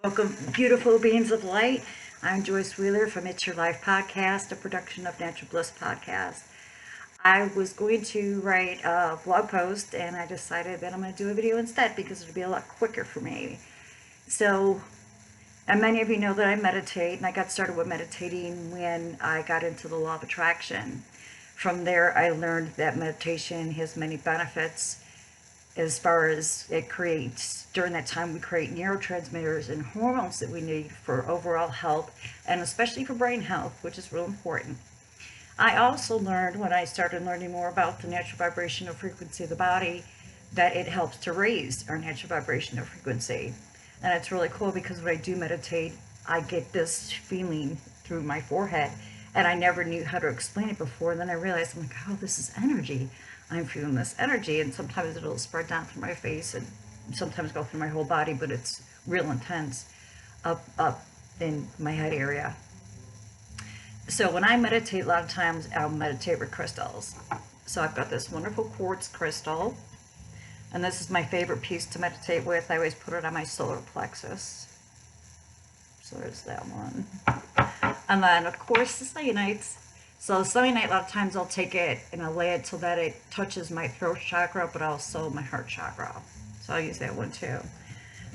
Welcome, beautiful beings of light. I'm Joyce Wheeler from It's Your Life Podcast, a production of Natural Bliss Podcast. I was going to write a blog post and I decided that I'm going to do a video instead because it'll be a lot quicker for me. So, and many of you know that I meditate, and I got started with meditating when I got into the law of attraction. From there, I learned that meditation has many benefits as far as it creates. During that time, we create neurotransmitters and hormones that we need for overall health, and especially for brain health, which is real important. I also learned, when I started learning more about the natural vibrational frequency of the body, that it helps to raise our natural vibrational frequency. And it's really cool because when I do meditate, I get this feeling through my forehead, and I never knew how to explain it before. And then I realized, I'm like, oh, this is energy. I'm feeling this energy, and sometimes it'll spread down through my face and sometimes go through my whole body, but it's real intense up in my head area. So when I meditate, a lot of times I'll meditate with crystals. So I've got this wonderful quartz crystal, and this is my favorite piece to meditate with. I always put it on my solar plexus. So there's that one. And then, of course, the selenites. So selenite, a lot of times I'll take it and I'll lay it so that it touches my throat chakra, but also my heart chakra. So I'll use that one too.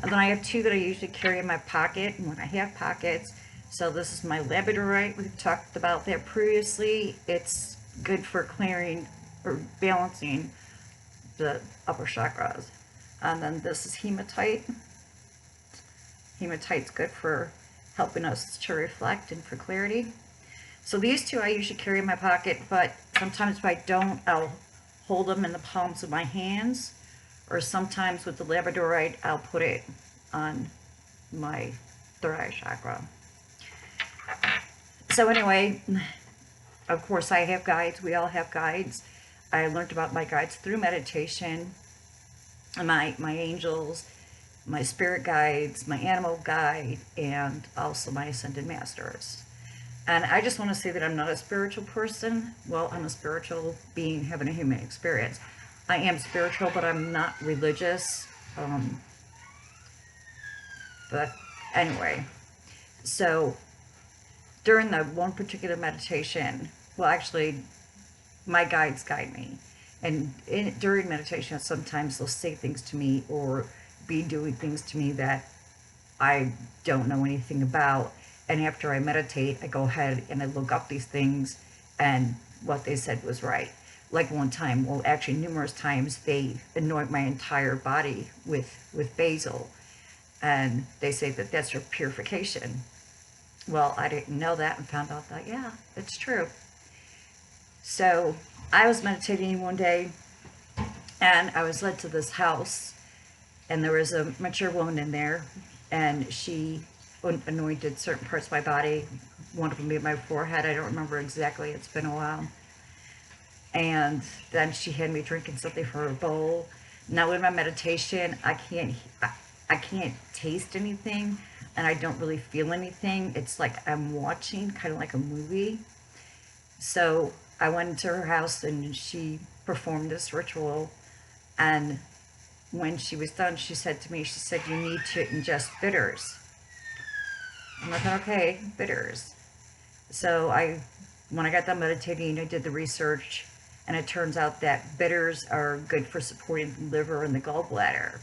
And then I have two that I usually carry in my pocket when I have pockets. So this is my labradorite. We've talked about that previously. It's good for clearing or balancing the upper chakras. And then this is hematite. Hematite's good for helping us to reflect and for clarity. So these two I usually carry in my pocket, but sometimes if I don't, I'll hold them in the palms of my hands, or sometimes with the labradorite, I'll put it on my third eye chakra. So anyway, of course I have guides. We all have guides. I learned about my guides through meditation, and my angels, my spirit guides, my animal guide, and also my ascended masters. And I just want to say that I'm not a spiritual person. Well, I'm a spiritual being having a human experience. I am spiritual, but I'm not religious. But anyway, so during the one particular meditation, well, actually, my guides guide me. And during meditation, sometimes they'll say things to me or be doing things to me that I don't know anything about. And after I meditate, I go ahead and I look up these things, and what they said was right. Like one time, well, actually numerous times, they anoint my entire body with basil. And they say that that's for purification. Well, I didn't know that and found out that, yeah, it's true. So I was meditating one day, and I was led to this house, and there was a mature woman in there, and she anointed certain parts of my body. One of them being my forehead. I don't remember exactly. It's been a while. And then she had me drinking something from her bowl. Now in my meditation, I can't taste anything, and I don't really feel anything. It's like I'm watching, kind of like a movie. So I went into her house, and she performed this ritual. And when she was done, she said to me, she said, "You need to ingest bitters." I'm like, okay, bitters. So when I got done meditating, I did the research, and it turns out that bitters are good for supporting the liver and the gallbladder.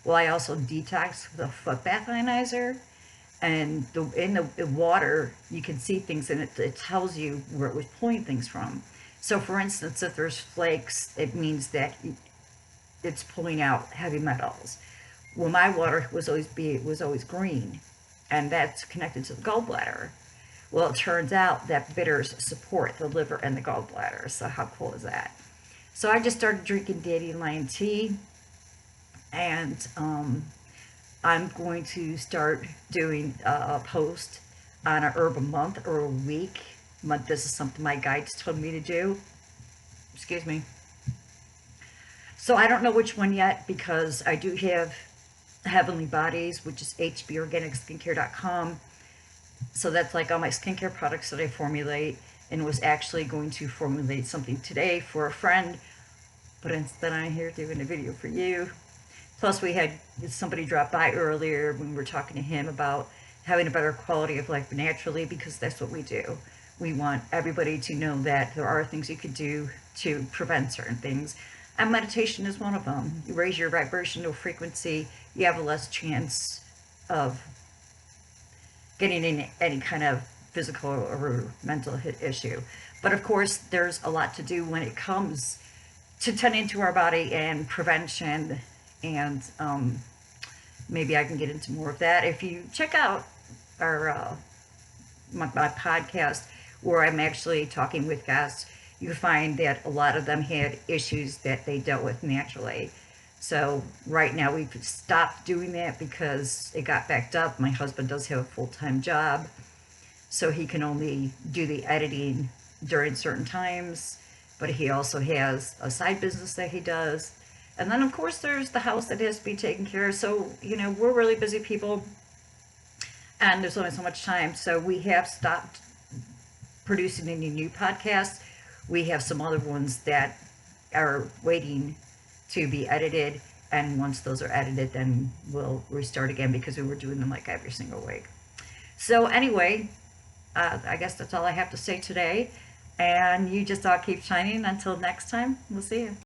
Well, I also detoxed with a foot bath ionizer, and in the water, you can see things, and it tells you where it was pulling things from. So for instance, if there's flakes, it means that it's pulling out heavy metals. Well, my water was always green, and that's connected to the gallbladder. Well, it turns out that bitters support the liver and the gallbladder. So how cool is that? So I just started drinking dandelion tea, and I'm going to start doing a post on a herb a month or a week. This is something my guides told me to do. Excuse me. So I don't know which one yet, because I do have Heavenly Bodies, which is hborganicskincare.com. So that's like all my skincare products that I formulate, and was actually going to formulate something today for a friend, but instead I'm here doing a video for you Plus, we had somebody drop by earlier when we were talking to him about having a better quality of life naturally, because that's what we do. We want everybody to know that there are things you could do to prevent certain things. And meditation is one of them. You raise your vibrational frequency, you have a less chance of getting in any kind of physical or mental issue. But of course, there's a lot to do when it comes to tending to our body and prevention. And maybe I can get into more of that. If you check out our my podcast, where I'm actually talking with guests, you find that a lot of them had issues that they dealt with naturally. So right now we've stopped doing that because it got backed up. My husband does have a full-time job, so he can only do the editing during certain times, but he also has a side business that he does. And then of course there's the house that has to be taken care of. So, you know, we're really busy people and there's only so much time. So we have stopped producing any new podcasts. We have some other ones that are waiting to be edited, and once those are edited, then we'll restart again, because we were doing them like every single week. So anyway, I guess that's all I have to say today, and you just all keep shining. Until next time, we'll see you.